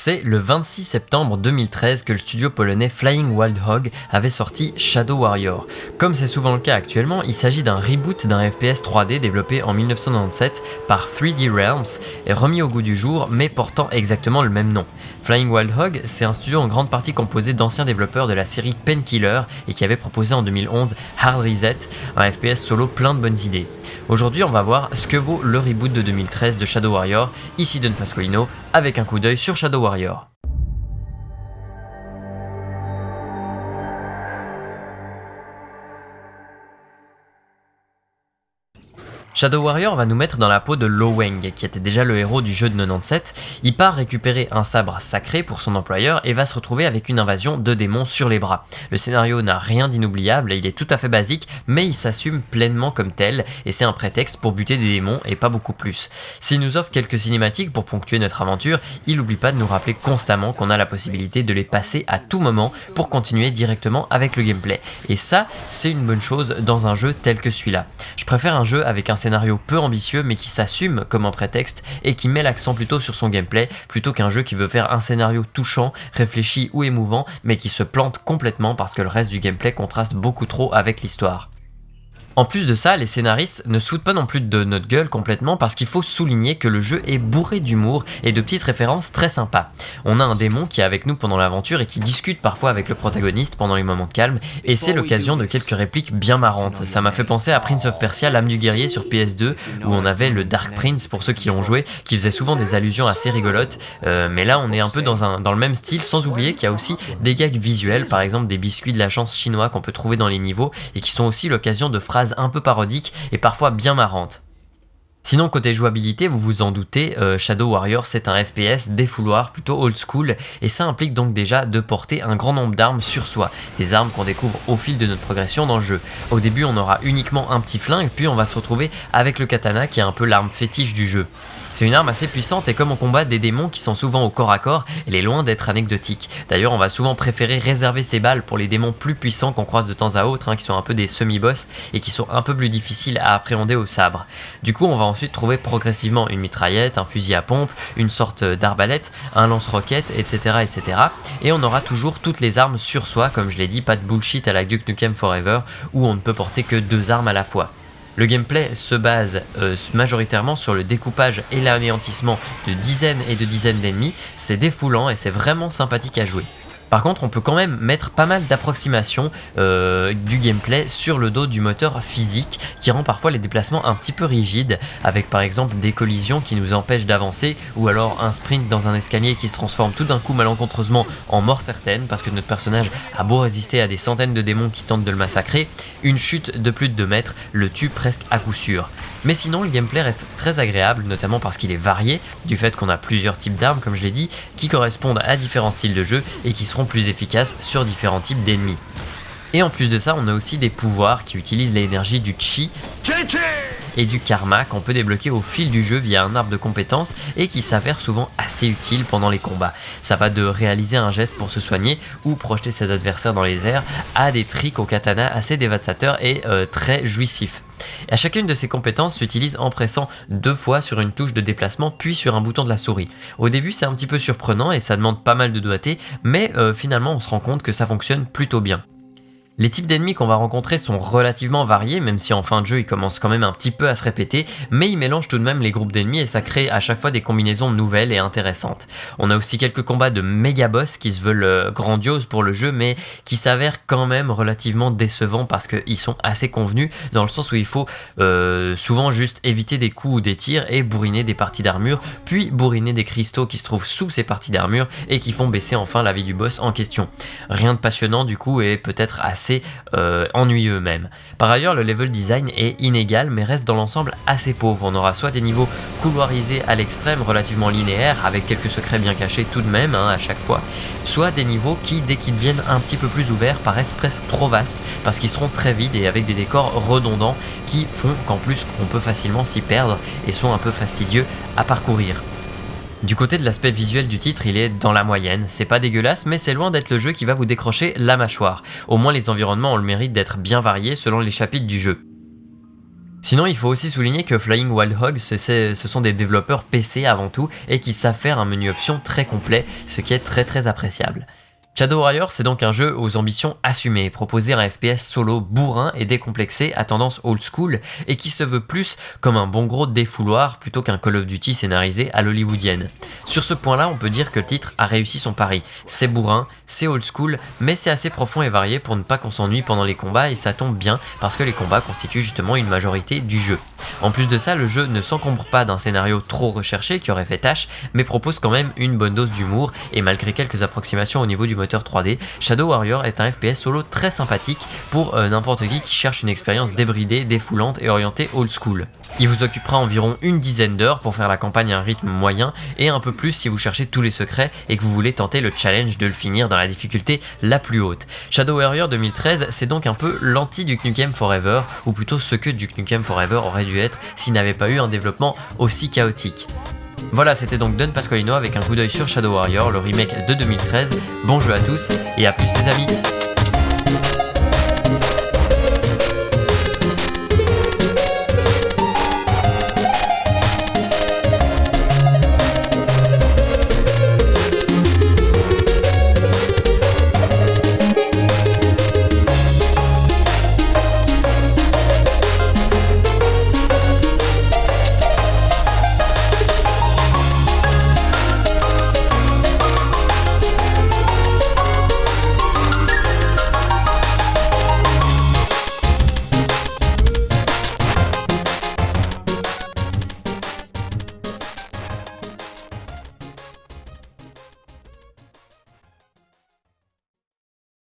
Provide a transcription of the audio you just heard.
C'est le 26 septembre 2013 que le studio polonais Flying Wild Hog avait sorti Shadow Warrior. Comme c'est souvent le cas actuellement, il s'agit d'un reboot d'un FPS 3D développé en 1997 par 3D Realms et remis au goût du jour mais portant exactement le même nom. Flying Wild Hog, c'est un studio en grande partie composé d'anciens développeurs de la série Painkiller et qui avait proposé en 2011 Hard Reset, un FPS solo plein de bonnes idées. Aujourd'hui, on va voir ce que vaut le reboot de 2013 de Shadow Warrior, ici Don Pasqualino, avec un coup d'œil sur Shadow Warrior. Shadow Warrior va nous mettre dans la peau de Lo Wang, qui était déjà le héros du jeu de 97. Il part récupérer un sabre sacré pour son employeur et va se retrouver avec une invasion de démons sur les bras. Le scénario n'a rien d'inoubliable, il est tout à fait basique, mais il s'assume pleinement comme tel, et c'est un prétexte pour buter des démons et pas beaucoup plus. S'il nous offre quelques cinématiques pour ponctuer notre aventure, il n'oublie pas de nous rappeler constamment qu'on a la possibilité de les passer à tout moment pour continuer directement avec le gameplay. Et ça, c'est une bonne chose dans un jeu tel que celui-là. Je préfère un jeu avec un scénario peu ambitieux mais qui s'assume comme un prétexte et qui met l'accent plutôt sur son gameplay plutôt qu'un jeu qui veut faire un scénario touchant, réfléchi ou émouvant mais qui se plante complètement parce que le reste du gameplay contraste beaucoup trop avec l'histoire. En plus de ça, les scénaristes ne se foutent pas non plus de notre gueule complètement parce qu'il faut souligner que le jeu est bourré d'humour et de petites références très sympas. On a un démon qui est avec nous pendant l'aventure et qui discute parfois avec le protagoniste pendant les moments de calme et c'est l'occasion de quelques répliques bien marrantes. Ça m'a fait penser à Prince of Persia, l'âme du guerrier sur PS2 où on avait le Dark Prince pour ceux qui ont joué qui faisait souvent des allusions assez rigolotes mais là on est un peu dans le même style sans oublier qu'il y a aussi des gags visuels, par exemple des biscuits de la chance chinois qu'on peut trouver dans les niveaux et qui sont aussi l'occasion de phrases un peu parodiques et parfois bien marrantes. Sinon côté jouabilité, vous vous en doutez, Shadow Warrior c'est un FPS défouloir plutôt old school et ça implique donc déjà de porter un grand nombre d'armes sur soi, des armes qu'on découvre au fil de notre progression dans le jeu. Au début on aura uniquement un petit flingue puis on va se retrouver avec le katana qui est un peu l'arme fétiche du jeu. C'est une arme assez puissante et comme on combat des démons qui sont souvent au corps à corps, elle est loin d'être anecdotique. D'ailleurs on va souvent préférer réserver ses balles pour les démons plus puissants qu'on croise de temps à autre, qui sont un peu des semi-boss et qui sont un peu plus difficiles à appréhender au sabre. Du coup on va ensuite trouver progressivement une mitraillette, un fusil à pompe, une sorte d'arbalète, un lance-roquette, etc., etc. Et on aura toujours toutes les armes sur soi, comme je l'ai dit, pas de bullshit à la Duke Nukem Forever où on ne peut porter que 2 armes à la fois. Le gameplay se base majoritairement sur le découpage et l'anéantissement de dizaines et de dizaines d'ennemis, c'est défoulant et c'est vraiment sympathique à jouer. Par contre, on peut quand même mettre pas mal d'approximations du gameplay sur le dos du moteur physique qui rend parfois les déplacements un petit peu rigides, avec par exemple des collisions qui nous empêchent d'avancer ou alors un sprint dans un escalier qui se transforme tout d'un coup malencontreusement en mort certaine parce que notre personnage a beau résister à des centaines de démons qui tentent de le massacrer, une chute de plus de 2 mètres le tue presque à coup sûr. Mais sinon le gameplay reste très agréable, notamment parce qu'il est varié, du fait qu'on a plusieurs types d'armes comme je l'ai dit, qui correspondent à différents styles de jeu et qui seront plus efficaces sur différents types d'ennemis. Et en plus de ça, on a aussi des pouvoirs qui utilisent l'énergie du chi et du karma qu'on peut débloquer au fil du jeu via un arbre de compétences et qui s'avère souvent assez utile pendant les combats. Ça va de réaliser un geste pour se soigner ou projeter ses adversaires dans les airs à des tricks au katana assez dévastateurs et très jouissifs. Et à chacune de ces compétences s'utilise en pressant 2 fois sur une touche de déplacement puis sur un bouton de la souris. Au début c'est un petit peu surprenant et ça demande pas mal de doigté, mais finalement on se rend compte que ça fonctionne plutôt bien. Les types d'ennemis qu'on va rencontrer sont relativement variés, même si en fin de jeu ils commencent quand même un petit peu à se répéter, mais ils mélangent tout de même les groupes d'ennemis et ça crée à chaque fois des combinaisons nouvelles et intéressantes. On a aussi quelques combats de méga boss qui se veulent grandioses pour le jeu, mais qui s'avèrent quand même relativement décevants parce qu'ils sont assez convenus, dans le sens où il faut souvent juste éviter des coups ou des tirs et bourriner des parties d'armure, puis bourriner des cristaux qui se trouvent sous ces parties d'armure et qui font baisser enfin la vie du boss en question. Rien de passionnant du coup et peut-être assez ennuyeux même. Par ailleurs, le level design est inégal mais reste dans l'ensemble assez pauvre. On aura soit des niveaux couloirisés à l'extrême, relativement linéaires, avec quelques secrets bien cachés tout de même à chaque fois, soit des niveaux qui, dès qu'ils deviennent un petit peu plus ouverts, paraissent presque trop vastes parce qu'ils seront très vides et avec des décors redondants qui font qu'en plus on peut facilement s'y perdre et sont un peu fastidieux à parcourir. Du côté de l'aspect visuel du titre, il est dans la moyenne, c'est pas dégueulasse mais c'est loin d'être le jeu qui va vous décrocher la mâchoire. Au moins les environnements ont le mérite d'être bien variés selon les chapitres du jeu. Sinon, il faut aussi souligner que Flying Wild Hog, ce sont des développeurs PC avant tout et qui savent faire un menu options très complet, ce qui est très appréciable. Shadow Warrior, c'est donc un jeu aux ambitions assumées, proposer un FPS solo bourrin et décomplexé à tendance old school et qui se veut plus comme un bon gros défouloir plutôt qu'un Call of Duty scénarisé à l'hollywoodienne. Sur ce point-là, on peut dire que le titre a réussi son pari. C'est bourrin, c'est old school, mais c'est assez profond et varié pour ne pas qu'on s'ennuie pendant les combats et ça tombe bien parce que les combats constituent justement une majorité du jeu. En plus de ça, le jeu ne s'encombre pas d'un scénario trop recherché qui aurait fait tâche, mais propose quand même une bonne dose d'humour et malgré quelques approximations au niveau du moteur 3D, Shadow Warrior est un FPS solo très sympathique pour n'importe qui cherche une expérience débridée, défoulante et orientée old school. Il vous occupera environ une dizaine d'heures pour faire la campagne à un rythme moyen et un peu plus si vous cherchez tous les secrets et que vous voulez tenter le challenge de le finir dans la difficulté la plus haute. Shadow Warrior 2013, c'est donc un peu l'anti Duke Nukem Forever, ou plutôt ce que Duke Nukem Forever aurait dû être s'il n'avait pas eu un développement aussi chaotique. Voilà, c'était donc Don Pasqualino avec un coup d'œil sur Shadow Warrior, le remake de 2013. Bon jeu à tous et à plus les amis.